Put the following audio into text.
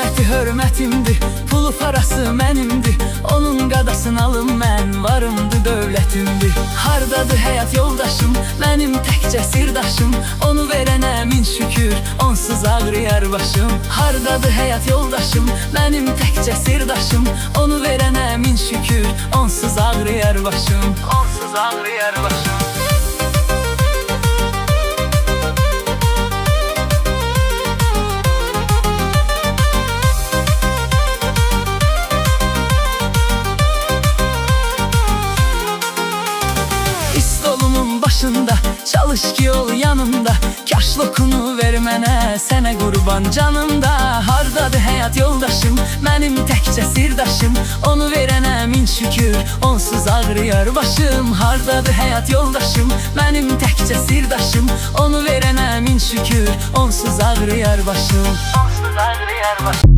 Hörməti hörmətimdir, pulu parası mənimdir. Onun qadasını alım mən, varımdır, dövlətimdir. Hardadır həyat yoldaşım, mənim təkcə sirdaşım. Onu verənə min şükür, onsuz ağrıyar başım. Hardadır həyat yoldaşım, mənim təkcə sirdaşım. Onu verənə min şükür, onsuz ağrıyar başım. Onsuz ağrıyar başım. Başında çalış ki ol yanımda. Kaş lokunu ver mənə, sənə qurban canımda. Hardadır həyat yoldaşım, mənim təkcə sirdaşım. Onu verənə min şükür, onsuz ağrıyar başım. Hardadır həyat yoldaşım, mənim təkcə sirdaşım. Onu verənə min şükür, onsuz ağrıyar başım. Onsuz ağrıyar başım.